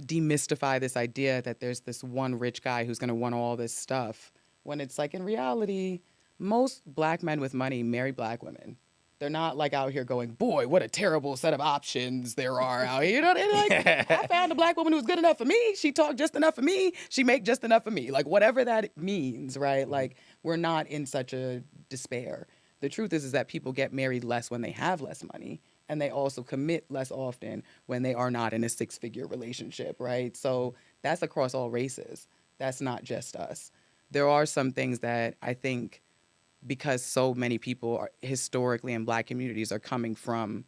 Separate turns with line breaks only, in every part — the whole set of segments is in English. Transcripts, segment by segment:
demystify this idea that there's this one rich guy who's going to want all this stuff, when it's like, in reality, most black men with money marry black women. They're not like out here going, boy, what a terrible set of options there are out here. You know, they're like, I found a black woman who's good enough for me. She talked just enough for me. She make just enough for me. Like, whatever that means, right? Like, we're not in such a despair. The truth is that people get married less when they have less money, and they also commit less often when they are not in a six-figure relationship, right? So that's across all races. That's not just us. There are some things that I think, because so many people are historically in black communities are coming from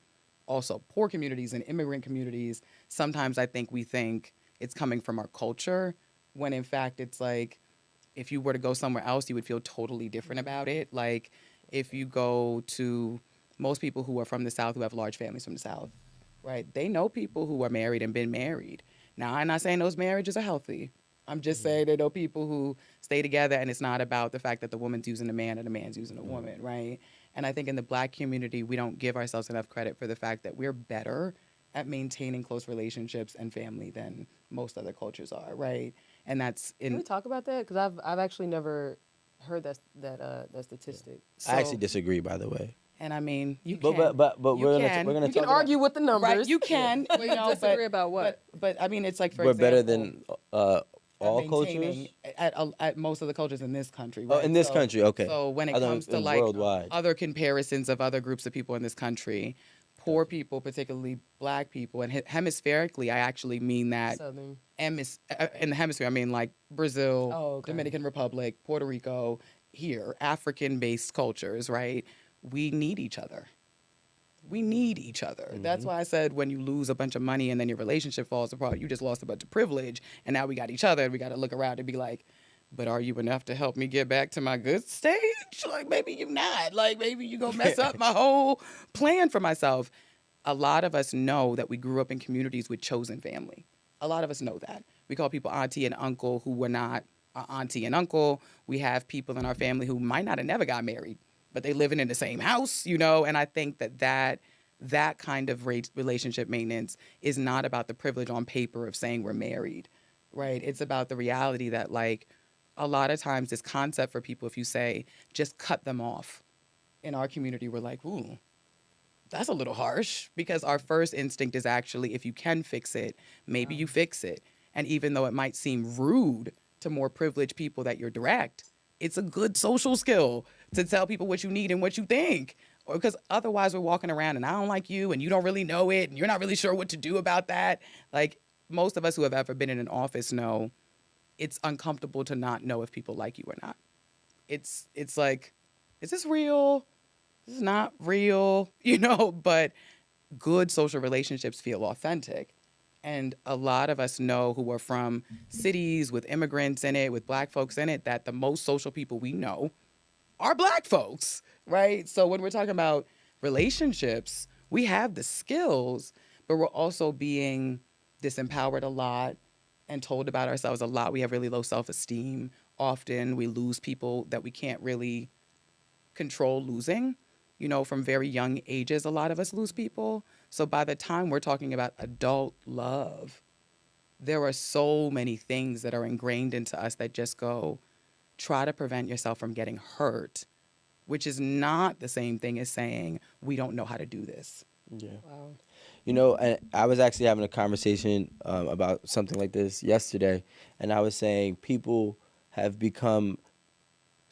also poor communities and immigrant communities, sometimes I think we think it's coming from our culture, when in fact it's like, if you were to go somewhere else, you would feel totally different about it. Like, if you go to most people who are from the South, who have large families from the South, right? They know people who are married and been married. Now, I'm not saying those marriages are healthy. I'm just saying they know people who stay together, and it's not about the fact that the woman's using a man and the man's using a woman, right? And I think in the black community, we don't give ourselves enough credit for the fact that we're better at maintaining close relationships and family than most other cultures are, right? And that's
Can we
in
talk about that? Because I've actually never heard that statistic.
I actually
so.
disagree, by the way.
And I mean, you
But
can,
we're
you
gonna
You can
talk about
argue with the
right,
numbers.
you can,
But
you
you
know,
disagree about what?
but I mean, it's like, for
we're better
example,
than
at
all
maintaining
cultures.
at most of the cultures in this country,
Oh,
right?
in this country, okay.
So when
I
it
don't
comes to
in
like
worldwide.
other comparisons of other groups of people in this country, poor people, particularly black people, and hemispherically, I actually mean that.
Southern.
In the hemisphere, I mean like Brazil,
Oh, okay.
Dominican Republic, Puerto Rico, here, African-based cultures, right? We need each other. We need each other. That's why I said, when you lose a bunch of money and then your relationship falls apart, you just lost a bunch of privilege, and now we got each other, and we got to look around and be like, but are you enough to help me get back to my good stage? Like, maybe you're not. Like, maybe you gonna mess up my whole plan for myself. A lot of us know that we grew up in communities with chosen family. A lot of us know that. We call people auntie and uncle who were not our auntie and uncle. We have people in our family who might not have never got married, but they living in the same house, you know. And I think that kind of relationship maintenance is not about the privilege on paper of saying we're married, right? It's about the reality that, like, a lot of times this concept for people, if you say just cut them off, in our community, we're like, ooh, that's a little harsh, because our first instinct is actually, if you can fix it, maybe you fix it. And even though it might seem rude to more privileged people that you're direct, it's a good social skill to tell people what you need and what you think. Or because otherwise we're walking around and I don't like you and you don't really know it and you're not really sure what to do about that. Like, most of us who have ever been in an office know it's uncomfortable to not know if people like you or not. It's like, is this real? This is not real, you know, but good social relationships feel authentic. And a lot of us know, who are from cities with immigrants in it, with black folks in it, that the most social people we know are black folks, right? So when we're talking about relationships, we have the skills, but we're also being disempowered a lot and told about ourselves a lot. We have really low self esteem. Often we lose people that we can't really control losing. You know, from very young ages, a lot of us lose people. So by the time we're talking about adult love, there are so many things that are ingrained into us that just go, try to prevent yourself from getting hurt, which is not the same thing as saying, we don't know how to do this.
Yeah.
Wow.
You know, and I was actually having a conversation about something like this yesterday, and I was saying people have become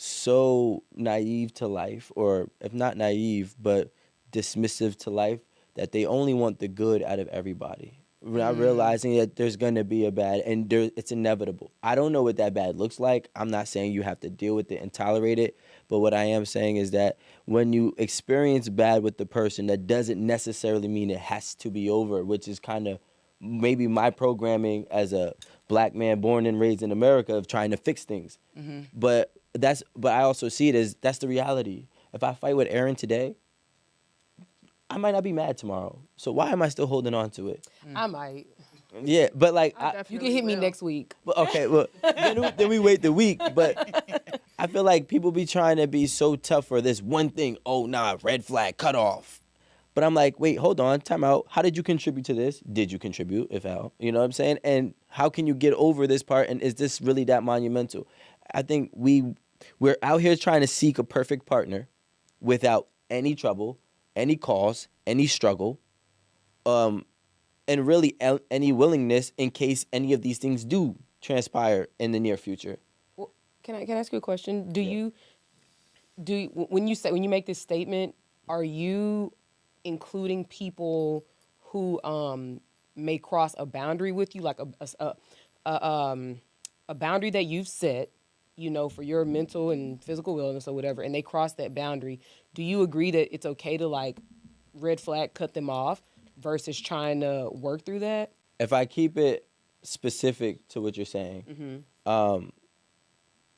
so naive to life, or if not naive, but dismissive to life, that they only want the good out of everybody. We're not realizing that there's going to be a bad, and it's inevitable. I don't know what that bad looks like. I'm not saying you have to deal with it and tolerate it, but what I am saying is that when you experience bad with the person, that doesn't necessarily mean it has to be over, which is kind of maybe my programming as a black man born and raised in America of trying to fix things. But I also see it as that's the reality. If I fight with Erin today, I might not be mad tomorrow. So why am I still holding on to it?
I might.
Yeah, but like
I definitely
You can hit me
will.
next week.
but okay, well then we wait the week. But I feel like people be trying to be so tough for this one thing. Oh nah, red flag, cut off. But I'm like, wait, hold on, time out. How did you contribute to this? Did you contribute, if how? You know what I'm saying? And how can you get over this part? And is this really that monumental? I think we're out here trying to seek a perfect partner without any trouble, any cause, any struggle, and really any willingness in case any of these things do transpire in the near future.
Well, can I ask you a question?
Yeah.
When you make this statement, are you including people who may cross a boundary with you, like a boundary that you've set, for your mental and physical wellness or whatever, and they cross that boundary? Do you agree that it's okay to like red flag, cut them off, versus trying to work through that?
If I keep it specific to what you're saying,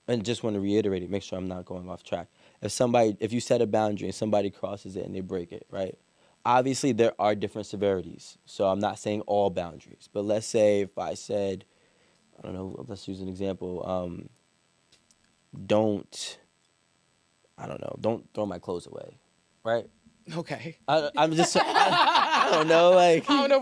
and just want to reiterate it, make sure I'm not going off track. If you set a boundary and somebody crosses it and they break it, right? Obviously, there are different severities. So I'm not saying all boundaries. But let's say if I said, I don't know, let's use an example. Don't throw my clothes away, right?
Okay.
I'm just, I don't know, like.
I don't know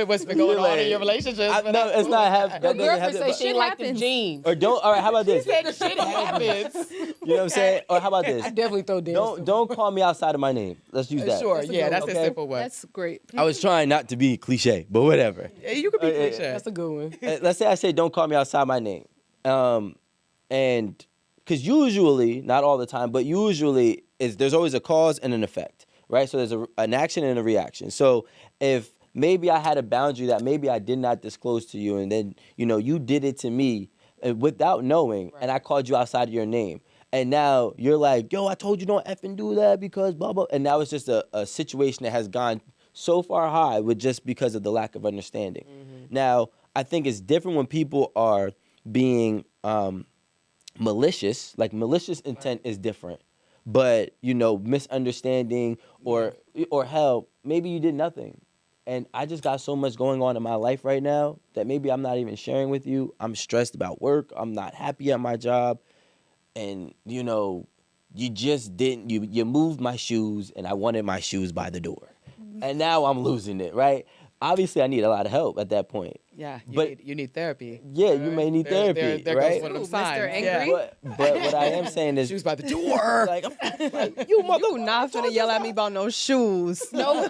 what's been going on in your relationship.
No, it's not have.
Your
That doesn't
girlfriend
have
said
to.
she
Shit
liked the
happens.
jeans.
Or don't. All right. How about
She
this?
said shit happens.
You know what I'm saying? Or how about this?
I definitely throw dance.
Don't call me outside of my name. Let's use that.
Sure,
That's a
yeah,
good
that's
one.
a
Okay.
simple one.
That's great.
I was trying not to be cliche, but whatever.
Yeah, you could be cliche.
That's a good one.
Let's say I say don't call me outside my name, and because usually, not all the time, but usually there's always a cause and an effect, right? So there's an action and a reaction. So if maybe I had a boundary that maybe I did not disclose to you, and then you did it to me without knowing, and I called you outside of your name, and now you're like, yo, I told you don't effing do that because blah blah, and now it's just a situation that has gone so far high with just because of the lack of understanding. Now I think it's different when people are being malicious. Like malicious intent is different, but misunderstanding or hell, maybe you did nothing, and I just got so much going on in my life right now that maybe I'm not even sharing with you. I'm stressed about work. I'm not happy at my job, and you just didn't. You moved my shoes, and I wanted my shoes by the door, and now I'm losing it. Right? Obviously, I need a lot of help at that point.
Yeah,
But-
you need therapy.
Yeah, you may need therapy,
There
right?
goes one of them
Ooh, Mr.
signs.
Angry.
Yeah.
But what I am saying is,
She was by the door.
like you mother.
You not finna yell at me about no shoes.
No,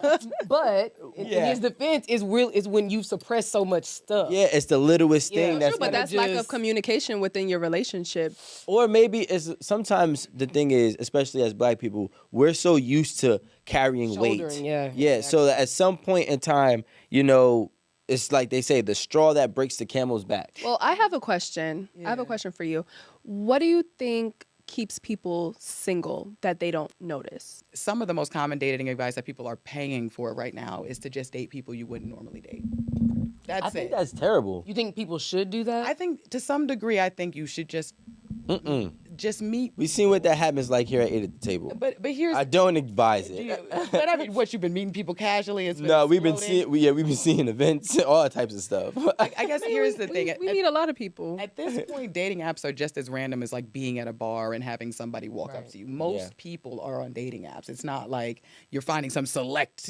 but in
Yeah.
his defense, is when you suppress so much stuff.
Yeah, it's the littlest
Yeah,
thing
true,
that's
But
gonna
that's lack of
just-
communication within your relationship.
or maybe it's sometimes the thing is, especially as Black people, we're so used to carrying weight.
Shouldering, yeah,
Yeah, so that at some point in time, it's like they say, the straw that breaks the camel's back.
Well, I have a question. I have a question for you. What do you think keeps people single that they don't notice?
Some of the most common dating advice that people are paying for right now is to just date people you wouldn't normally date. That's
I think
it.
that's terrible.
You think people should do that?
I think to some degree, I think you should just meet.
We seen what that happens like here at 8 at the table.
But here's
I don't advise it.
but I mean, what you've been meeting people casually? It's been
No, we've been
exploding?
seeing we've been seeing events, all types of stuff.
I guess here's the thing.
We meet a lot of people.
At this point, dating apps are just as random as like being at a bar and having somebody walk up to you. Most people are on dating apps. It's not like you're finding some select,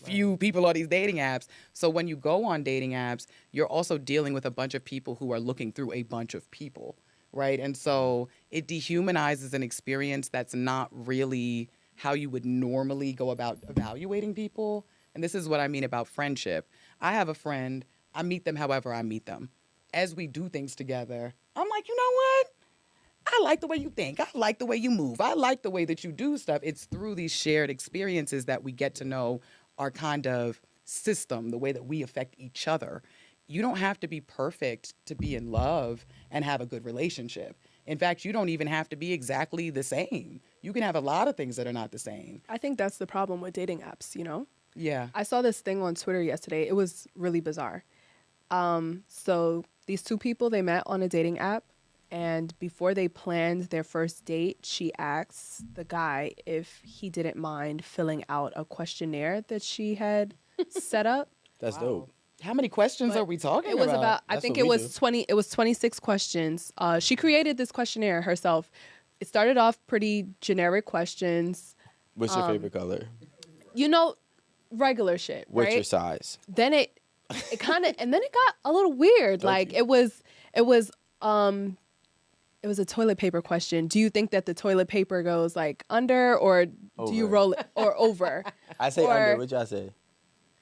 few people on these dating apps. So when you go on dating apps, you're also dealing with a bunch of people who are looking through a bunch of people, right? And so it dehumanizes an experience that's not really how you would normally go about evaluating people. And this is what I mean about friendship. I have a friend. I meet them however I meet them. As we do things together, I'm like, you know what? I like the way you think. I like the way you move. I like the way that you do stuff. It's through these shared experiences that we get to know our kind of system, the way that we affect each other. You don't have to be perfect to be in love and have a good relationship. In fact, you don't even have to be exactly the same. You can have a lot of things that are not the same.
I think that's the problem with dating apps,
Yeah.
I saw this thing on Twitter yesterday. It was really bizarre. So these two people, they met on a dating app, and before they planned their first date, she asked the guy if he didn't mind filling out a questionnaire that she had set up.
That's dope.
How many questions
But
are we talking
It was about I
That's
think
what
it
we
was
do.
20 it was 26 questions. She created this questionnaire herself. It started off pretty generic questions.
What's your favorite color?
regular shit,
What's
right?
your size?
Then it kind of, and then it got a little weird.
Don't
Like
you?
it was a toilet paper question. Do you think that the toilet paper goes like under, or do you
Over.
roll it, or over?
I say
Or
under. What y'all say?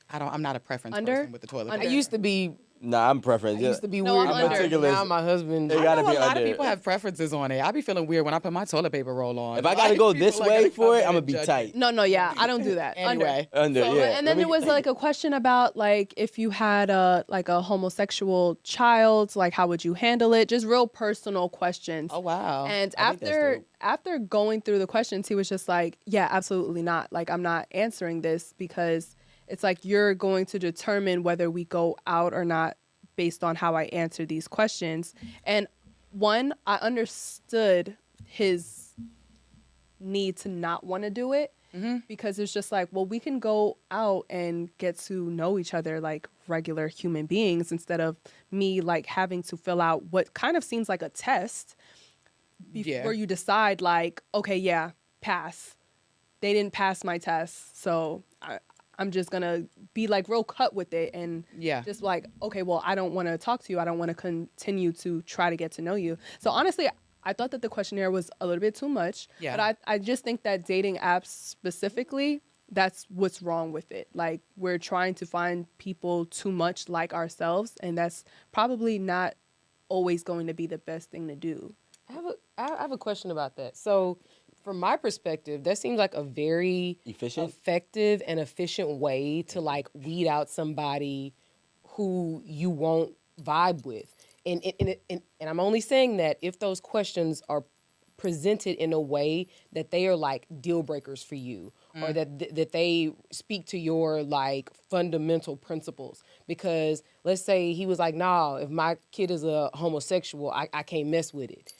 I'm not a preference
Under?
person with the toilet
I
paper.
used to be.
Nah, I'm preference.
I used to be
No,
weird
I'm
about it.
meticulous.
Now my husband.
It
I
gotta
know
be
a lot of
under.
people have preferences on it. I be feeling weird when I put my toilet paper roll on.
If I gotta
Like,
go
people
this
are
way
gonna
for
come
it,
in
I'm gonna
and
be
judge
tight.
me.
no, yeah, I don't do that.
Anyway.
Under,
So,
yeah.
and then
Let
there
me-
was like a question about like if you had a homosexual child, like how would you handle it? Just real personal questions.
Oh wow.
And
I think that's dope.
after going through the questions, he was just like, "Yeah, absolutely not. Like I'm not answering this because it's like you're going to determine whether we go out or not based on how I answer these questions." And one, I understood his need to not want to do it because it's just like, well, we can go out and get to know each other like regular human beings instead of me like having to fill out what kind of seems like a test before you decide like, okay, yeah, pass. They didn't pass my test, so I'm just gonna be like real cut with it and just like, okay, well, I don't want to talk to you. I don't want to continue to try to get to know you. So honestly, I thought that the questionnaire was a little bit too much.
Yeah.
But I just think that dating apps specifically, that's what's wrong with it. Like we're trying to find people too much like ourselves, and that's probably not always going to be the best thing to do.
I have a question about that. So, from my perspective, that seems like a very
Efficient?
effective and efficient way to like weed out somebody who you won't vibe with. And I'm only saying that if those questions are presented in a way that they are like deal breakers for you, or that they speak to your like fundamental principles. Because let's say he was like, nah, if my kid is a homosexual, I can't mess with it.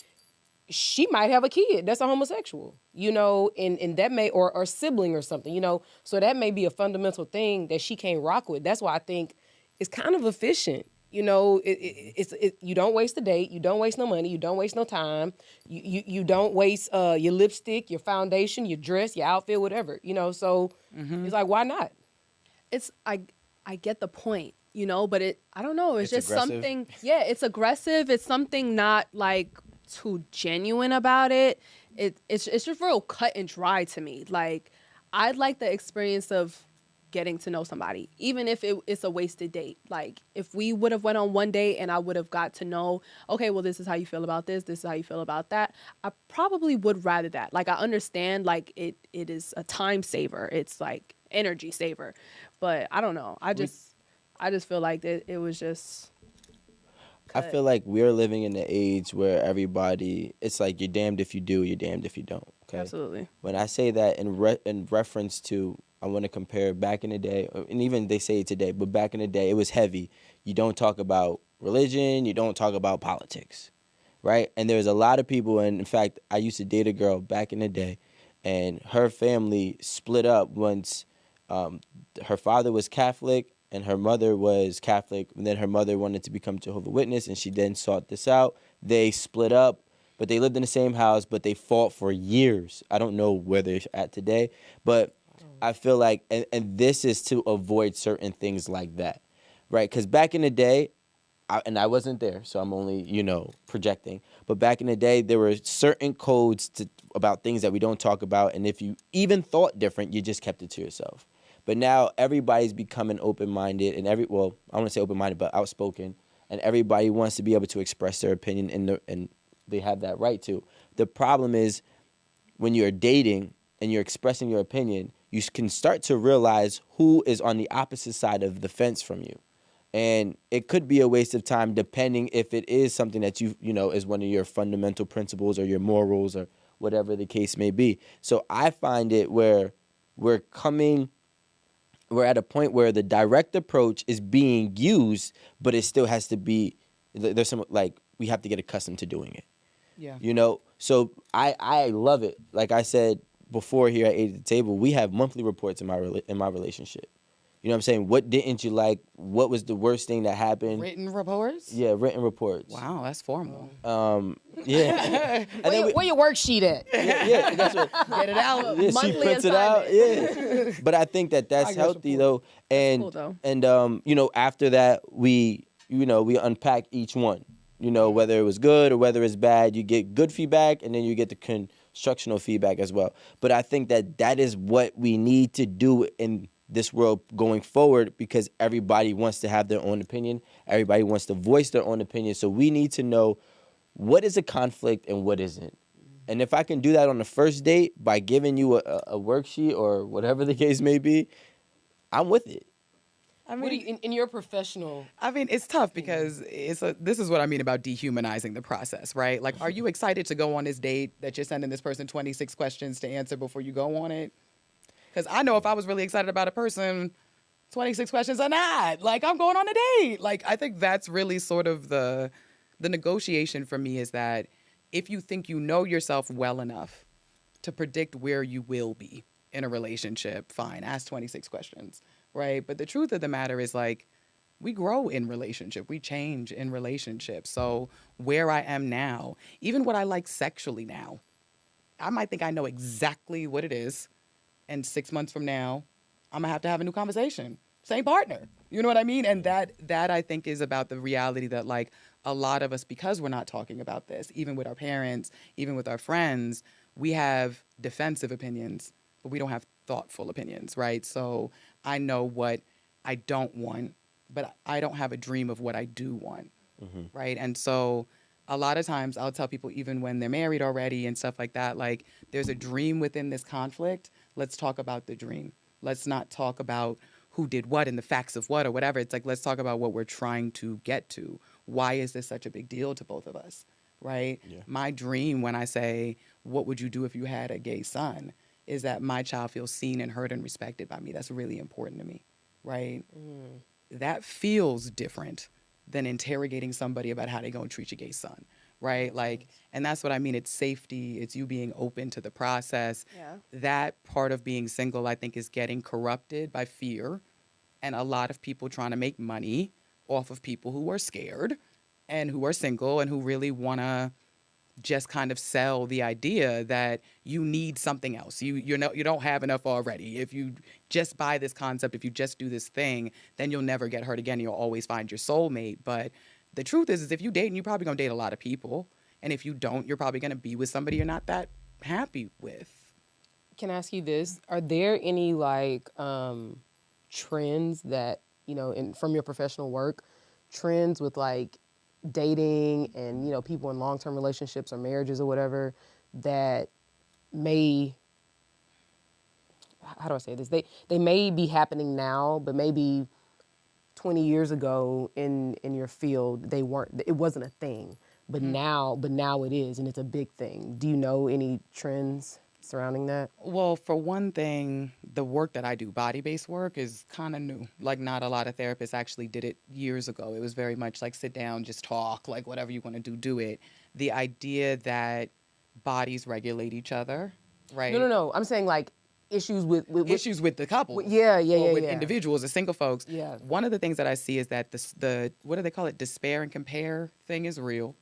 She might have a kid that's a homosexual, and that may, or sibling or something, so that may be a fundamental thing that she can't rock with. That's why I think it's kind of efficient. You don't waste a date, you don't waste no money, you don't waste no time, you don't waste your lipstick, your foundation, your dress, your outfit, whatever, so it's like, why not?
It's I get the point, but I don't know, it's just
aggressive.
something, yeah, it's aggressive, it's something not like too genuine about it. It's just real cut and dry to me. Like I'd like the experience of getting to know somebody, even if it's a wasted date. Like if we would have went on one date and I would have got to know, okay, well, this is how you feel about this is how you feel about that, I probably would rather that. Like I understand like it is a time saver, it's like energy saver, but I don't know, I just feel like it was just
I feel like we're living in an age where everybody, it's like you're damned if you do, you're damned if you don't. Okay.
absolutely.
When I say that in reference to, I want to compare back in the day, and even they say it today, but back in the day, it was heavy. You don't talk about religion, you don't talk about politics, right? And there's a lot of people, and in fact, I used to date a girl back in the day, and her family split up once her father was Catholic and her mother was Catholic, and then her mother wanted to become Jehovah's Witness, and she then sought this out. They split up, but they lived in the same house, but they fought for years. I don't know where they're at today, but I feel like, and this is to avoid certain things like that, right? Because back in the day, I wasn't there, so I'm only, projecting. But back in the day, there were certain codes about things that we don't talk about, and if you even thought different, you just kept it to yourself. But now everybody's becoming open-minded, and I want to say open-minded, but outspoken, and everybody wants to be able to express their opinion, and they have that right to. The problem is when you're dating and you're expressing your opinion, you can start to realize who is on the opposite side of the fence from you. And it could be a waste of time depending if it is something that is one of your fundamental principles or your morals or whatever the case may be. So I find it where we're at a point where the direct approach is being used, but it still has to be, there's some, like, we have to get accustomed to doing it.
Yeah.
So I love it. Like I said before here at 8 at the Table, we have monthly reports in my relationship. You know what I'm saying? What didn't you like? What was the worst thing that happened?
Written reports?
Yeah, written reports.
Wow, that's formal.
Yeah. And then
Where your worksheet at?
yeah, that's what.
Get it out.
Yeah, she
Monthly
prints it out.
assignment.
Yeah, but I think that that's
Progress
healthy
report.
though, and
cool, though.
you know, after that we we unpack each one. You know, whether it was good or whether it's bad, you get good feedback, and then you get the constructional feedback as well. But I think that that is what we need to do in this world going forward, because everybody wants to have their own opinion. Everybody wants to voice their own opinion. So we need to know what is a conflict and what isn't. And if I can do that on the first date by giving you a worksheet or whatever the case may be, I'm with it.
I
What do
mean,
you, in your professional?
I mean, it's tough because this is what I mean about dehumanizing the process, right? Like, are you excited to go on this date that you're sending this person 26 questions to answer before you go on it? Because I know if I was really excited about a person, 26 questions are not. Like, I'm going on a date. Like, I think that's really sort of the negotiation for me, is that if you think you know yourself well enough to predict where you will be in a relationship, fine, ask 26 questions, right? But the truth of the matter is, like, we grow in relationship, we change in relationship. So where I am now, even what I like sexually now, I might think I know exactly what it is, and 6 months from now, I'm gonna have to have a new conversation. Same partner. You know what I mean? And that I think is about the reality that, like, a lot of us, because we're not talking about this, even with our parents, even with our friends, we have defensive opinions, but we don't have thoughtful opinions, right? So I know what I don't want, but I don't have a dream of what I do want, right? And so a lot of times I'll tell people, even when they're married already and stuff like that, like, there's a dream within this conflict. Let's talk about the dream. Let's not talk about who did what and the facts of what or whatever. It's like, let's talk about what we're trying to get to. Why is this such a big deal to both of us, right?
Yeah.
My dream, when I say, what would you do if you had a gay son, is that my child feels seen and heard and respected by me. That's really important to me, right? That feels different than interrogating somebody about how they're going to treat your gay son, right? Like, and that's what I mean. It's safety. It's you being open to the process.
Yeah.
That part of being single, I think, is getting corrupted by fear, and a lot of people trying to make money off of people who are scared and who are single and who really want to just kind of sell the idea that you need something else. You don't have enough already. If you just buy this concept, if you just do this thing, then you'll never get hurt again. You'll always find your soulmate. But the truth is if you date, you're probably gonna date a lot of people, and if you don't, you're probably gonna be with somebody you're not that happy with.
Can I ask you this? Are there any like trends that from your professional work, trends with like dating and people in long-term relationships or marriages or whatever that may, how do I say this? They may be happening now, but maybe 20 years ago in your field it wasn't a thing, but now it is, and it's a big thing. Do you know any trends surrounding that?
Well, for one thing, the work that I do, body-based work, is kind of new. Like, not a lot of therapists actually did it years ago. It was very much like, sit down, just talk, like, whatever you want to do it. The idea that bodies regulate each other, right?
No. I'm saying like issues with
Issues with the couple.
with
with individuals or single folks.
Yeah.
One of the things that I see is that the what do they call it? Despair and compare thing is real.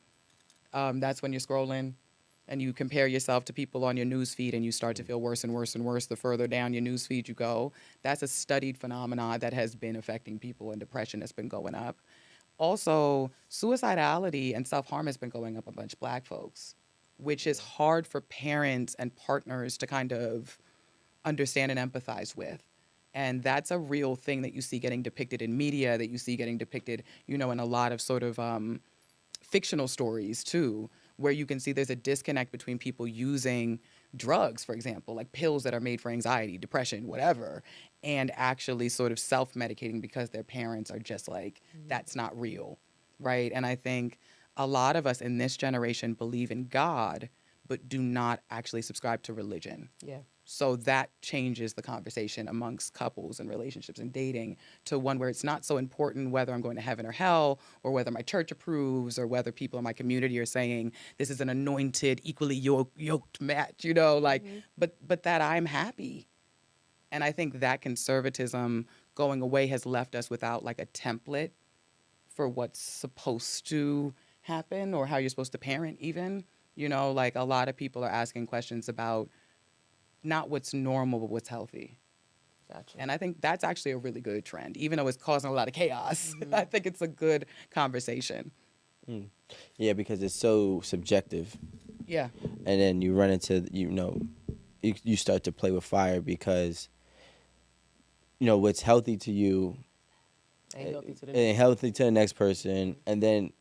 That's when you're scrolling and you compare yourself to people on your news feed and you start to feel worse and worse and worse the further down your news feed you go. That's a studied phenomenon that has been affecting people, and depression has been going up. Also, suicidality and self-harm has been going up amongst Black folks, which is hard for parents and partners to kind of understand and empathize with. And that's a real thing that you see getting depicted in media, that you see getting depicted, in a lot of sort of fictional stories too, where you can see there's a disconnect between people using drugs, for example, like pills that are made for anxiety, depression, whatever, and actually sort of self-medicating because their parents are just like, that's not real, right? And I think a lot of us in this generation believe in God, but do not actually subscribe to religion.
Yeah.
So that changes the conversation amongst couples and relationships and dating to one where it's not so important whether I'm going to heaven or hell, or whether my church approves, or whether people in my community are saying this is an anointed, equally yoked match, but that I'm happy. And I think that conservatism going away has left us without like a template for what's supposed to happen or how you're supposed to parent even. You know, like a lot of people are asking questions about not what's normal, but what's healthy.
Gotcha.
And I think that's actually a really good trend, even though it's causing a lot of chaos. I think it's a good conversation.
Yeah, because it's so subjective.
Yeah.
And then you run into, you start to play with fire because, what's healthy to you
Ain't healthy to the
ain't
next.
healthy to the next person. And then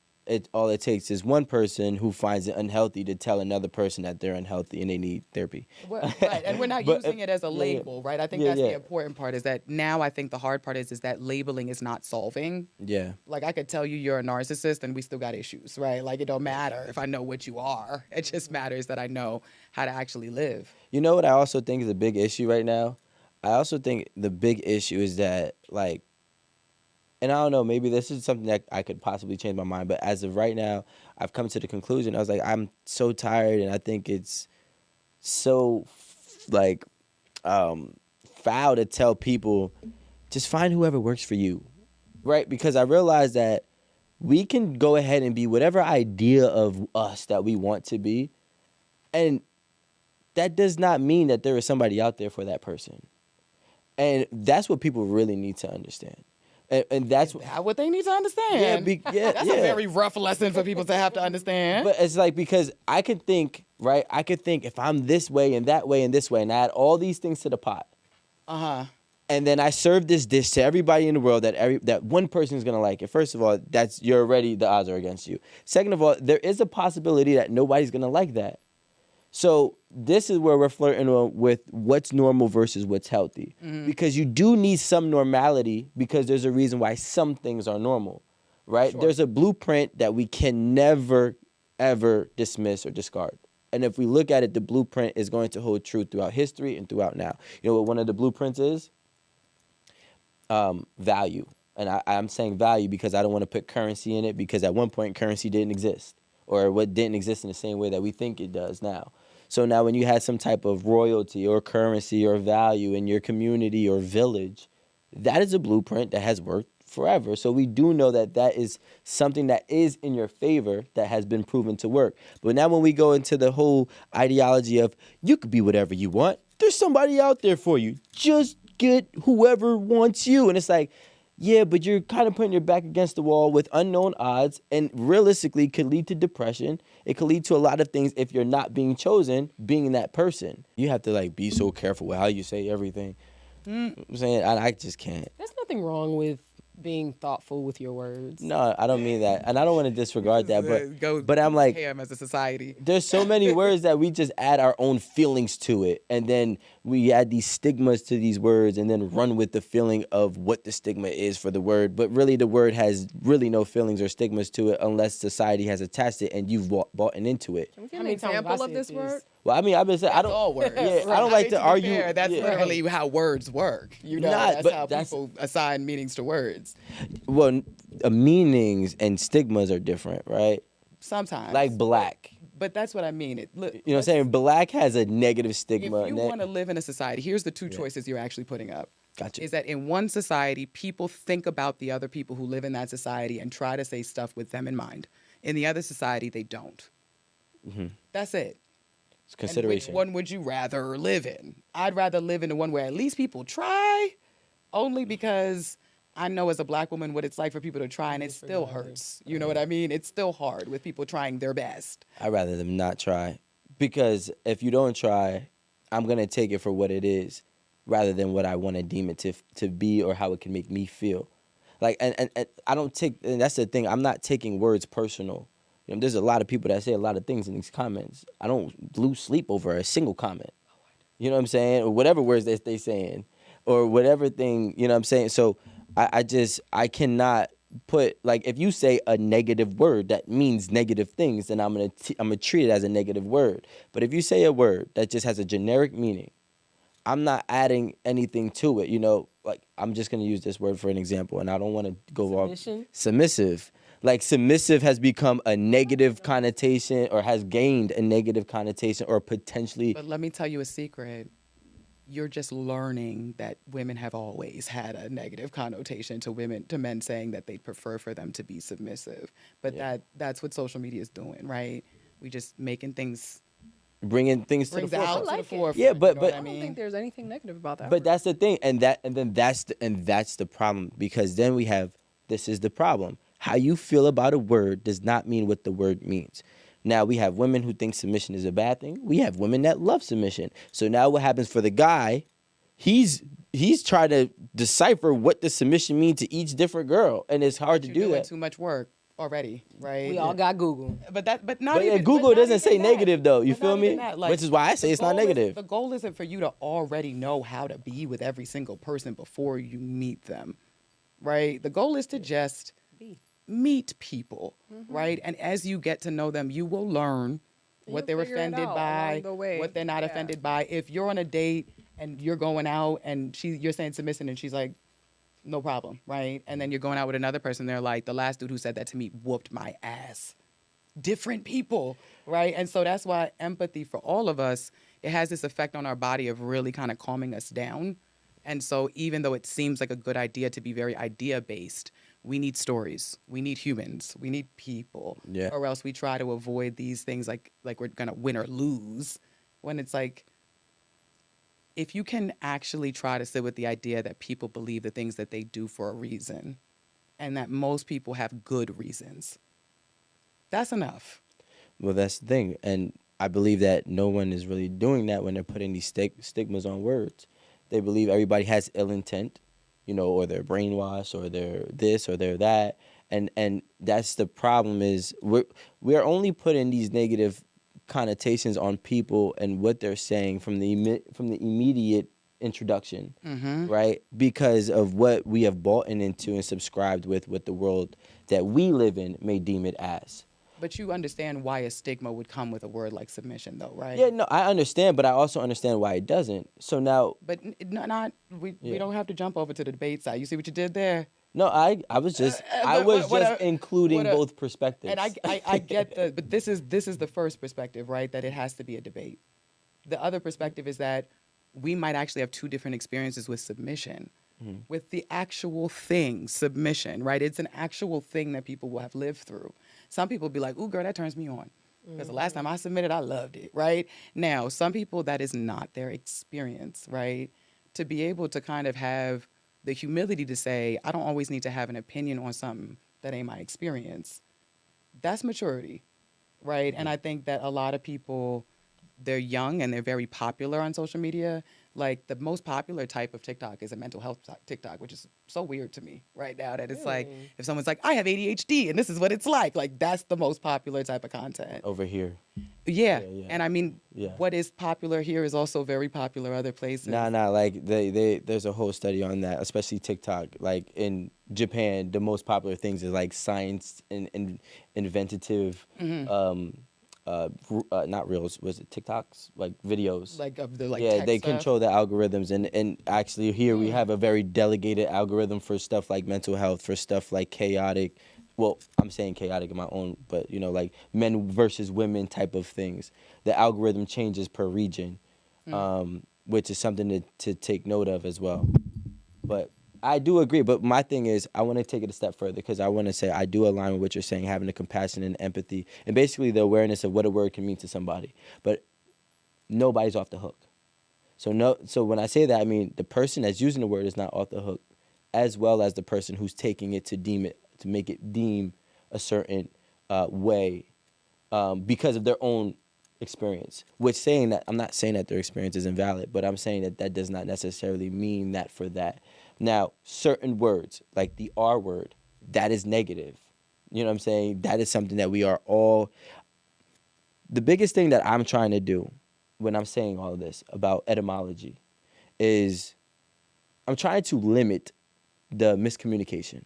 all it takes is one person who finds it unhealthy to tell another person that they're unhealthy and they need therapy.
Right. And we're not
But,
using it as a
yeah, yeah.
label, right? I think
Yeah,
that's
yeah.
the important part is that now I think the hard part is that labeling is not solving.
Yeah.
Like I could tell you you're a narcissist and we still got issues, right? Like it don't matter if I know what you are. It just matters that I know how to actually live.
You know what I also think is a big issue right now? I also think the big issue is that, like, and I don't know, maybe this is something that I could possibly change my mind, but as of right now, I've come to the conclusion, I was like, I'm so tired, and I think it's so, like, foul to tell people, just find whoever works for you, right? Because I realize that we can go ahead and be whatever idea of us that we want to be, and that does not mean that there is somebody out there for that person. And that's what people really need to understand. And that's
Is that what they need to understand? That's a very rough lesson for people to have to understand.
But it's like, because I could think, right? I could think if I'm this way and that way and this way, and I add all these things to the pot, and then I serve this dish to everybody in the world that one person is gonna like it. First of all, you're already, the odds are against you. Second of all, there is a possibility that nobody's gonna like that. So this is where we're flirting with what's normal versus what's healthy. Because you do need some normality, because there's a reason why some things are normal, right?
Sure.
There's a blueprint that we can never, ever dismiss or discard. And if we look at it, the blueprint is going to hold true throughout history and throughout now. You know what one of the blueprints is? Value. And I'm saying value because I don't want to put currency in it, because at one point currency didn't exist, or what didn't exist in the same way that we think it does now. So now when you had some type of royalty or currency or value in your community or village, that is a blueprint that has worked forever. So we do know that that is something that is in your favor that has been proven to work. But now when we go into the whole ideology of you could be whatever you want, there's somebody out there for you. Just get whoever wants you. And it's like, yeah, but you're kind of putting your back against the wall with unknown odds, and realistically could lead to depression. It could lead to a lot of things if you're not being chosen, being that person. You have to like be so careful with how you say everything. I'm saying I just can't.
There's nothing wrong with being thoughtful with your words.
No, I don't mean that. And I don't want to disregard that, but I'm like,
ham as a society.
there's so many words that we just add our own feelings to it, and then we add these stigmas to these words and then run with the feeling of what the stigma is for the word. But really the word has really no feelings or stigmas to it unless society has attached it and you've bought into it.
Can we get
How
an
many times have I
example of
said
this
this?
word?
Well, I mean, I've been saying, I don't.
All words.
Yeah, I don't like to
be
argue.
fair, that's
yeah.
literally how words work. You know,
Not,
that's
but
how people assign meanings to words.
Well, meanings and stigmas are different, right?
Sometimes.
Like black.
But that's what I mean.
You know what I'm saying? Black has a negative
If
stigma.
you want to live in a society, here's the two choices you're actually putting up.
Gotcha.
Is that in one society, people think about the other people who live in that society and try to say stuff with them in mind. In the other society, they don't. That's it.
It's consideration.
And which one would you rather live in? I'd rather live in the one where at least people try, only because I know as a black woman what it's like for people to try, and it still hurts. You know what I mean? It's still hard with people trying their best.
I'd rather them not try. Because if you don't try, I'm going to take it for what it is rather than what I want to deem it to be or how it can make me feel. Like, and I don't take, and that's the thing, I'm not taking words personal. You know, there's a lot of people that say a lot of things in these comments. I don't lose sleep over a single comment. You know what I'm saying? Or whatever words they saying. Or whatever thing, you know what I'm saying? So I cannot put, like, if you say a negative word that means negative things, then I'm gonna treat it as a negative word. But if you say a word that just has a generic meaning, I'm not adding anything to it. You know, like, I'm just gonna use this word for an example, and I don't want to go off. Submissive. Like, submissive has become a negative connotation, or has gained a negative connotation, or potentially.
But let me tell you a secret. you're just learning that women have always had a negative connotation to men saying that they'd prefer for them to be submissive. But that's what social media is doing, right? We just making things
Bringing things to the
brings out
forefront.
to the
like it.
forefront.
Yeah, but-
you know what
but-
I
I don't
mean?
think there's anything negative about that.
But that's the thing, and that's the problem, because then we have, this is the problem. How you feel about a word does not mean what the word means. Now we have women who think submission is a bad thing. We have women that love submission. So now what happens for the guy? He's trying to decipher what does submission mean to each different girl, and it's hard to
You're
do
doing
that.
too much work already, right?
We all got Google.
But not
But
even.
Google
but not
doesn't
even
say
that.
negative, though. You
But
feel
not even
me?
that.
Which is why I say
the
it's not
goal
negative.
The goal isn't for you to already know how to be with every single person before you meet them, right? The goal is to just meet people, right? And as you get to know them, you will learn what they're
you'll figure it
offended
out
by,
along the way.
what they're not
Yeah.
offended by. If you're on a date and you're going out and you're saying submission and she's like, no problem, right? And then you're going out with another person, they're like, the last dude who said that to me whooped my ass. Different people, right? And so that's why empathy for all of us, it has this effect on our body of really kind of calming us down. And so even though it seems like a good idea to be very idea-based, we need stories, we need humans, we need people,
Yeah.
or else we try to avoid these things like we're gonna win or lose, when it's like, if you can actually try to sit with the idea that people believe the things that they do for a reason, and that most people have good reasons, that's enough.
Well, that's the thing, and I believe that no one is really doing that when they're putting these stigmas on words. They believe everybody has ill intent, or they're brainwashed, or they're this, or they're that, and that's the problem. Is we're only putting these negative connotations on people and what they're saying from the immediate introduction, right? Because of what we have bought into and subscribed with what the world that we live in may deem it as.
But you understand why a stigma would come with a word like submission, though, right?
Yeah, no, I understand, but I also understand why it doesn't. So now,
But we don't have to jump over to the debate side. You see what you did there?
no, I was just including both perspectives.
And I get but this is the first perspective, right? That it has to be a debate. The other perspective is that we might actually have two different experiences with submission. With the actual thing, submission, right? It's an actual thing that people will have lived through. Some people will be like, ooh, girl, that turns me on. Because the last time I submitted, I loved it, right? Now, some people, that is not their experience, right? To be able to kind of have the humility to say, I don't always need to have an opinion on something that ain't my experience. That's maturity, right? And I think that a lot of people, they're young and they're very popular on social media. Like the most popular type of TikTok is a mental health TikTok, which is so weird to me right now that it's like, if someone's like, I have ADHD and this is what it's like that's the most popular type of content.
over here.
Yeah.
Yeah.
And I mean,
Yeah.
what is popular here is also very popular other places.
Nah, like there's a whole study on that, especially TikTok. Like in Japan, the most popular things is like science and inventative, not reels, was it TikToks? Like videos.
Like of the
yeah,
tech
they
stuff.
control the algorithms, and actually here we have a very delegated algorithm for stuff like mental health, for stuff like chaotic. Well, I'm saying chaotic in my own, but like men versus women type of things. The algorithm changes per region, which is something to take note of as well. But I do agree. But my thing is, I want to take it a step further, because I want to say I do align with what you're saying, having the compassion and empathy, and basically the awareness of what a word can mean to somebody. But nobody's off the hook. So when I say that, I mean the person that's using the word is not off the hook, as well as the person who's taking it to make it deem a certain way because of their own experience. Which saying that, I'm not saying that their experience is invalid, but I'm saying that does not necessarily mean that for that. Now, certain words, like the R word, that is negative. You know what I'm saying? That is something that we are all... The biggest thing that I'm trying to do when I'm saying all of this about etymology is I'm trying to limit the miscommunication.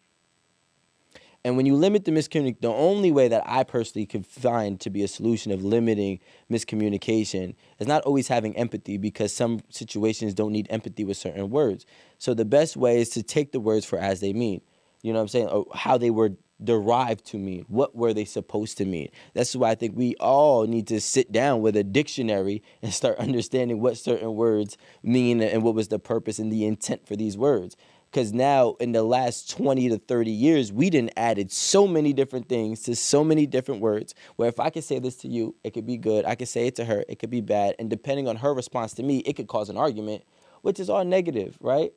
And when you limit the miscommunication, the only way that I personally could find to be a solution of limiting miscommunication is not always having empathy, because some situations don't need empathy with certain words. So the best way is to take the words for as they mean. You know what I'm saying? Or how they were derived to mean? What were they supposed to mean? That's why I think we all need to sit down with a dictionary and start understanding what certain words mean and what was the purpose and the intent for these words. Because now, in the last 20 to 30 years, we done added so many different things to so many different words, where if I could say this to you, it could be good. I could say it to her, it could be bad. And depending on her response to me, it could cause an argument, which is all negative, right?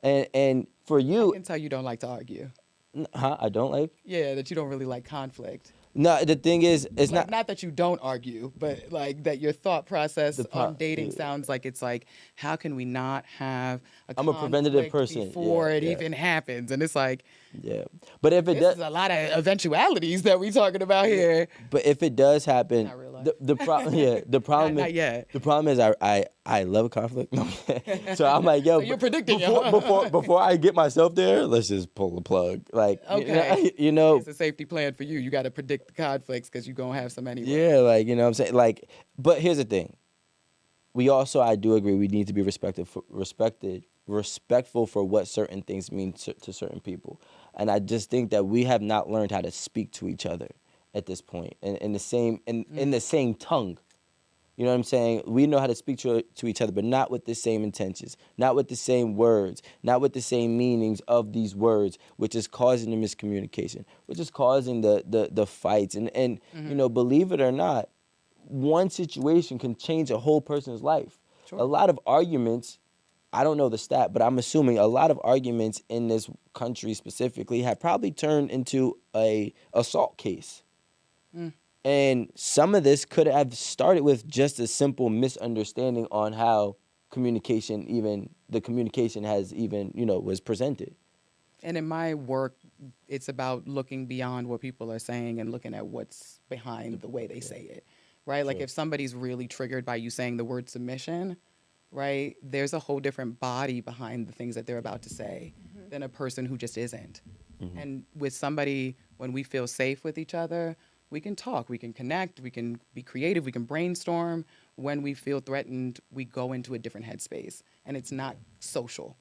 And for
I
you,
can tell you don't like to argue.
I don't like.
Yeah, that you don't really like conflict.
No, the thing is, it's
Like,
not.
not that you don't argue, but like that your thought process on dating sounds like it's like, how can we not have a
I'm a preventative
conflict
person.
before
Yeah,
it
yeah.
even happens? And it's like,
Yeah, but if it
this
does,
is a lot of eventualities that we talking about here.
but if it does happen,
Not real life.
the problem, yeah, the problem
Not
is,
yet.
the problem is, I love conflict. No. So I'm like, yo,
So you're predicting
before I get myself there, let's just pull the plug. Like,
Okay.
you know,
It's a safety plan for you. You got to predict the conflicts because you're going to have some anyway.
yeah, like, you know what I'm saying? Like, but here's the thing. We also, I do agree, we need to be respectful for what certain things mean to certain people. And I just think that we have not learned how to speak to each other at this point in the same tongue. You know what I'm saying? We know how to speak to each other, but not with the same intentions, not with the same words, not with the same meanings of these words, which is causing the miscommunication, which is causing the fights. And you know, believe it or not, one situation can change a whole person's life.
Sure.
A lot of arguments, I don't know the stat, but I'm assuming a lot of arguments in this country specifically have probably turned into a assault case. And some of this could have started with just a simple misunderstanding on how the communication has even, you know, was presented.
And in my work, it's about looking beyond what people are saying and looking at what's behind the way they say it, right? Like if somebody's really triggered by you saying the word submission, right, there's a whole different body behind the things that they're about to say than a person who just isn't. And with somebody, when we feel safe with each other, we can talk, we can connect, we can be creative, we can brainstorm. When we feel threatened, we go into a different headspace, and it's not social.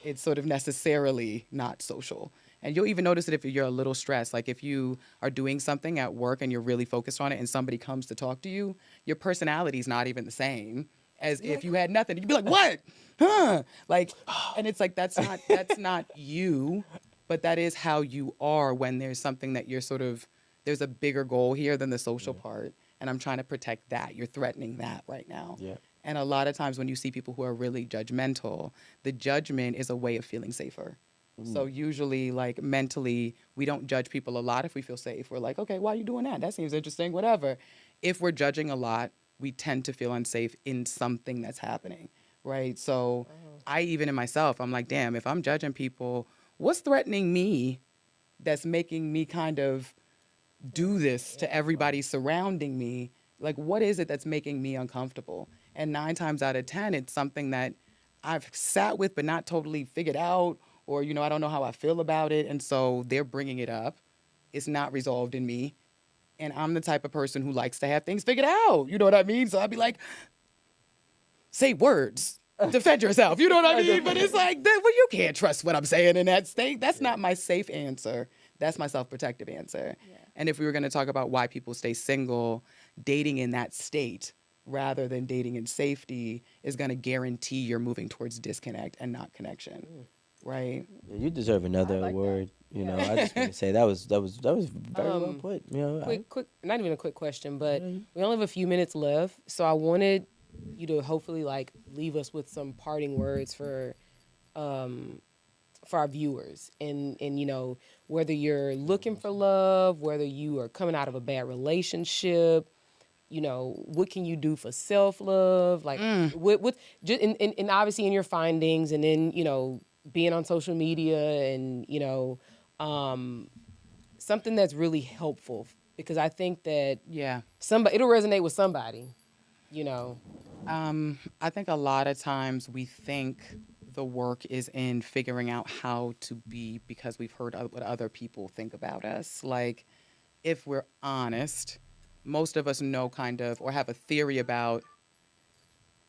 It's sort of necessarily not social. And you'll even notice it if you're a little stressed. Like if you are doing something at work and you're really focused on it and somebody comes to talk to you, your personality is not even the same as if you had nothing. You'd be like, what? Huh? Like, and it's like, that's not you, but that is how you are when there's something that you're sort of, there's a bigger goal here than the social part. And I'm trying to protect that. You're threatening that right now.
Yeah.
And a lot of times when you see people who are really judgmental, the judgment is a way of feeling safer. So usually, like mentally, we don't judge people a lot if we feel safe. We're like, okay, why are you doing that? That seems interesting, whatever. If we're judging a lot, we tend to feel unsafe in something that's happening, right? So I even in myself, I'm like, damn, if I'm judging people, what's threatening me that's making me kind of do this to everybody surrounding me? Like, what is it that's making me uncomfortable? And 9 times out of 10, it's something that I've sat with but not totally figured out, or, you know, I don't know how I feel about it. And so they're bringing it up. It's not resolved in me. And I'm the type of person who likes to have things figured out. You know what I mean? So I'd be like, say words. Defend yourself. You know what I mean? But it's like, well, you can't trust what I'm saying in that state. That's not my safe answer. That's my self-protective answer. Yeah. And if we were going to talk about why people stay single, dating in that state rather than dating in safety is going to guarantee you're moving towards disconnect and not connection. Right?
Yeah, you deserve another award.
that.
You know, I just want to say that was very well put. You know,
Quick, not even a quick question, but we only have a few minutes left, so I wanted you to hopefully like leave us with some parting words for our viewers, and you know, whether you're looking for love, whether you are coming out of a bad relationship, you know, what can you do for self-love, like what just and obviously in your findings, and then, you know, being on social media, and, you know, something that's really helpful, because I think that somebody, it'll resonate with somebody, you know.
I think a lot of times we think the work is in figuring out how to be because we've heard what other people think about us. Like, if we're honest, most of us know kind of, or have a theory about,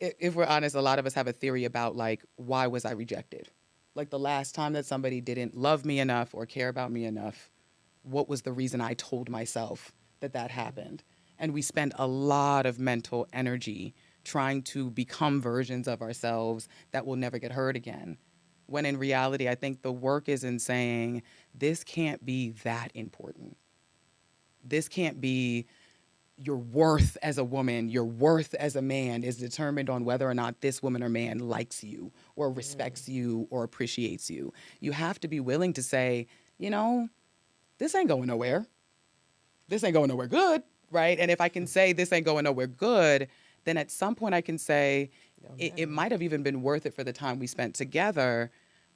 if we're honest, a lot of us have a theory about, like, why was I rejected? Like, the last time that somebody didn't love me enough or care about me enough, what was the reason I told myself that happened? And we spend a lot of mental energy trying to become versions of ourselves that will never get hurt again. When in reality, I think the work is in saying, this can't be that important. This can't be your worth as a woman, your worth as a man is determined on whether or not this woman or man likes you or respects you or appreciates you. You have to be willing to say, you know, this ain't going nowhere. This ain't going nowhere good, right? And if I can say this ain't going nowhere good, then at some point I can say it might have even been worth it for the time we spent together,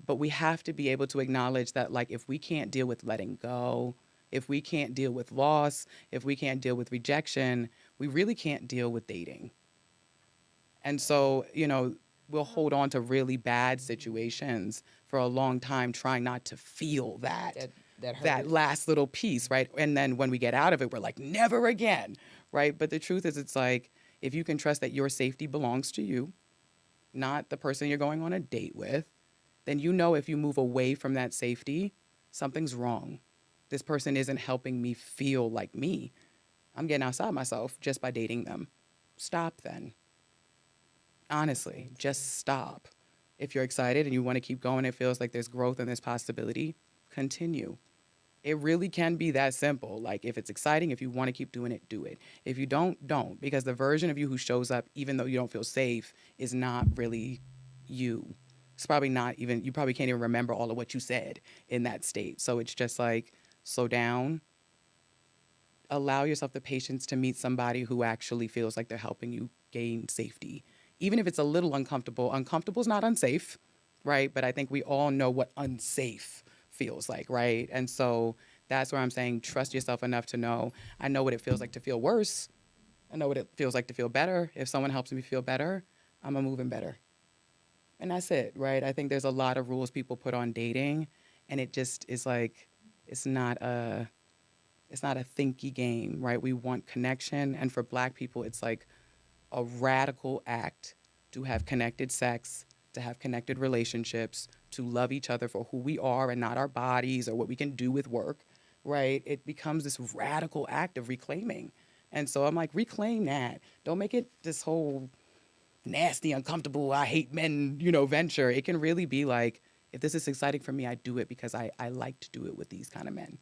but we have to be able to acknowledge that, like, if we can't deal with letting go, if we can't deal with loss, if we can't deal with rejection, we really can't deal with dating. And so, you know, we'll hold on to really bad situations for a long time, trying not to feel that
hurt.
last little piece, right? And then when we get out of it, we're like, never again, right? But the truth is, it's like, if you can trust that your safety belongs to you, not the person you're going on a date with, then you know if you move away from that safety, something's wrong. This person isn't helping me feel like me. I'm getting outside myself just by dating them. Stop then. Honestly, just stop. If you're excited and you want to keep going, it feels like there's growth and there's possibility, continue. It really can be that simple. Like, if it's exciting, if you want to keep doing it, do it. If you don't, don't. Because the version of you who shows up, even though you don't feel safe, is not really you. It's probably not even, you probably can't even remember all of what you said in that state. So it's just like, slow down. Allow yourself the patience to meet somebody who actually feels like they're helping you gain safety. Even if it's a little uncomfortable. Uncomfortable is not unsafe, right? But I think we all know what unsafe feels like, right? And so that's where I'm saying, trust yourself enough to know, I know what it feels like to feel worse. I know what it feels like to feel better. If someone helps me feel better, I'm a moving better. And that's it, right? I think there's a lot of rules people put on dating, and it just is like, it's not a thinky game, right? We want connection. And for Black people, it's like a radical act to have connected sex, to have connected relationships, to love each other for who we are and not our bodies or what we can do with work, right? It becomes this radical act of reclaiming. And so I'm like, reclaim that. Don't make it this whole nasty, uncomfortable, I hate men, venture. It can really be like, if this is exciting for me, I do it because I like to do it with these kind of men.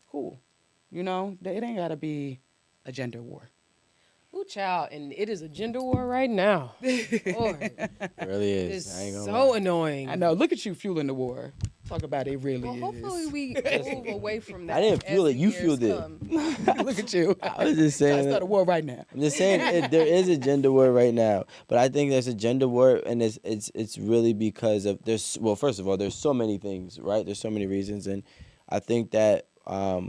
Cool. It ain't got to be a gender war.
Ooh, child, and it is a gender war right now. Lord,
It really is.
it's
I ain't gonna
so
lie.
annoying.
I know. Look at you fueling the war. Talk about it really
Well,
is.
hopefully we move away from that.
I didn't feel
as
it.
the
You
years
fueled it.
come.
Look at you.
I was just
Trying
saying.
to start a war right now.
I'm just saying there is a gender war right now, but I think there's a gender war, and it's really because of first of all, there's so many things, right? There's so many reasons, and I think that I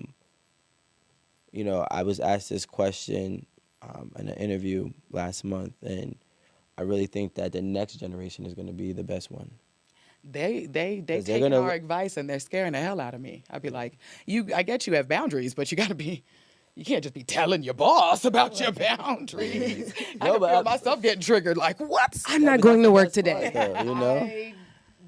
was asked this question in an interview last month, and I really think that the next generation is going to be the best one.
They
they're
taking
gonna-
our advice and they're scaring the hell out of me. I'd be like, I get you have boundaries, but you can't just be telling your boss about your boundaries. I can feel myself getting triggered. Like, what?
I'm not going to work today.
Though,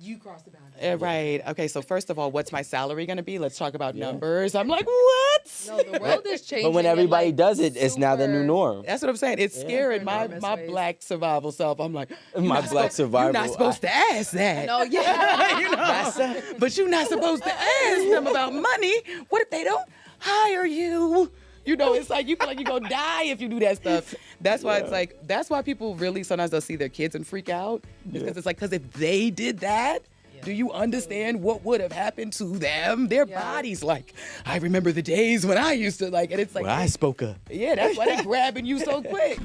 You crossed the boundary.
Right. Okay. So first of all, what's my salary going to be? Let's talk about numbers. I'm like, what?
No, the world is changing.
But when
in,
everybody
like,
does it, it's now the new
super-
norm.
That's what I'm saying. It's scaring my
enormous ways.
Black survival self. I'm like,
My Black survival.
you're not supposed to ask that.
No, yeah.
But you're not supposed to ask them about money. What if they don't hire you? It's like you feel like you're going to die if you do that stuff. That's why it's like, that's why people really sometimes they'll see their kids and freak out. Because it's like, because if they did that, do you understand what would have happened to them? Their bodies, like, I remember the days when I used to, and it's like,
When I spoke up.
yeah, that's why they're grabbing you so quick.